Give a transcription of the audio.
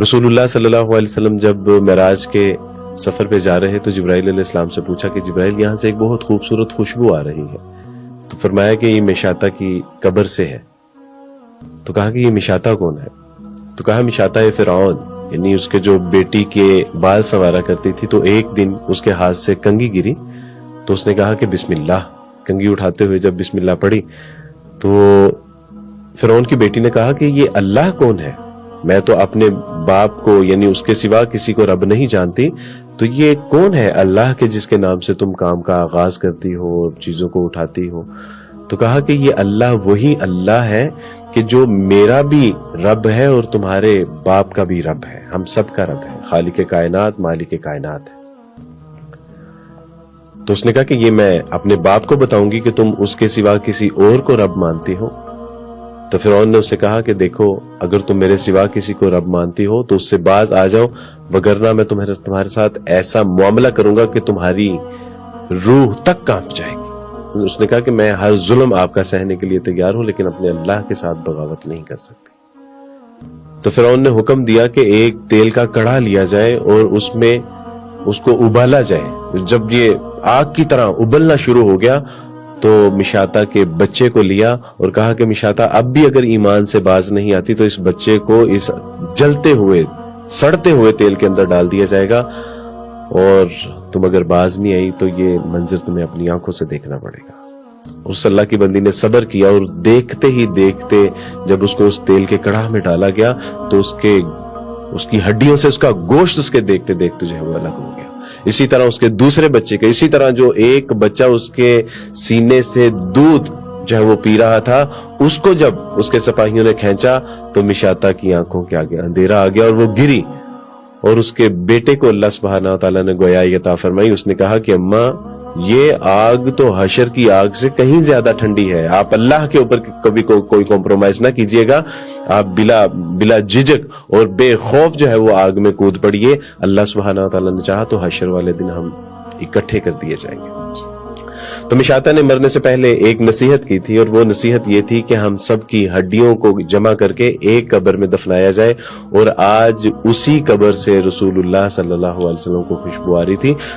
رسول اللہ صلی اللہ علیہ وسلم جب معراج کے سفر پہ جا رہے تو جبرائیل علیہ السلام سے پوچھا کہ جبرائیل یہاں سے ایک بہت خوبصورت خوشبو آ رہی ہے، تو فرمایا کہ یہ مشاطہ کی قبر سے ہے۔ تو کہا کہ یہ مشاطہ کون ہے؟ تو کہا مشاطہ فرعون، یعنی اس کے جو بیٹی کے بال سنوارا کرتی تھی، تو ایک دن اس کے ہاتھ سے کنگھی گری تو اس نے کہا کہ بسم اللہ، کنگھی اٹھاتے ہوئے جب بسم اللہ پڑھی تو فرعون کی بیٹی نے کہا کہ یہ اللہ کون ہے؟ میں تو اپنے باپ کو یعنی اس کے سوا کسی کو رب نہیں جانتی، تو یہ کون ہے اللہ کے جس کے نام سے تم کام کا آغاز کرتی ہو، چیزوں کو اٹھاتی ہو؟ تو کہا کہ یہ اللہ وہی اللہ ہے کہ جو میرا بھی رب ہے اور تمہارے باپ کا بھی رب ہے، ہم سب کا رب ہے، خالق کائنات مالک کائنات ہے۔ تو اس نے کہا کہ یہ میں اپنے باپ کو بتاؤں گی کہ تم اس کے سوا کسی اور کو رب مانتی ہو؟ تو فرعون نے اس سے کہا کہ دیکھو اگر تم میرے سوا کسی کو رب مانتی ہو تو اس سے باز آ جاؤ، وگرنہ میں تمہارے ساتھ ایسا معاملہ کروں گا کہ تمہاری روح تک کانپ جائے گی۔ اس نے کہا کہ میں ہر ظلم آپ کا سہنے کے لیے تیار ہوں، لیکن اپنے اللہ کے ساتھ بغاوت نہیں کر سکتی۔ تو فرعون نے حکم دیا کہ ایک تیل کا کڑھا لیا جائے اور اس میں اس کو ابالا جائے۔ جب یہ آگ کی طرح ابلنا شروع ہو گیا تو مشاطہ کے بچے کو لیا اور کہا کہ مشاطہ اب بھی اگر ایمان سے باز نہیں آتی تو اس بچے کو اس جلتے ہوئے سڑتے ہوئے تیل کے اندر ڈال دیا جائے گا، اور تم اگر باز نہیں آئی تو یہ منظر تمہیں اپنی آنکھوں سے دیکھنا پڑے گا۔ اس اللہ کی بندی نے صبر کیا اور دیکھتے ہی دیکھتے جب اس کو اس تیل کے کڑاہ میں ڈالا گیا تو اس کی ہڈیوں سے اس کا گوشت اس کے دیکھتے دیکھتے جو ہے وہ الگ ہو گیا۔ اسی طرح اس کے دوسرے بچے کے، اسی طرح جو ایک بچہ اس کے سینے سے دودھ جو ہے وہ پی رہا تھا، اس کو جب اس کے سپاہیوں نے کھینچا تو مشاطہ کی آنکھوں کے آگے اندھیرا آ گیا اور وہ گری، اور اس کے بیٹے کو اللہ سبحانہ وتعالی نے گویائی عطا فرمائی۔ اس نے کہا کہ اماں یہ آگ تو حشر کی آگ سے کہیں زیادہ ٹھنڈی ہے، آپ اللہ کے اوپر کبھی کوئی کمپرومائز نہ کیجئے گا، آپ بلا جھجک اور بے خوف جو ہے وہ آگ میں کود پڑیے، اللہ سبحانہ وتعالی نے چاہا تو حشر والے دن ہم اکٹھے کر دیے جائیں گے۔ تو مشاطہ نے مرنے سے پہلے ایک نصیحت کی تھی، اور وہ نصیحت یہ تھی کہ ہم سب کی ہڈیوں کو جمع کر کے ایک قبر میں دفنایا جائے، اور آج اسی قبر سے رسول اللہ صلی اللہ علیہ وسلم کو خوشبو آ رہی تھی۔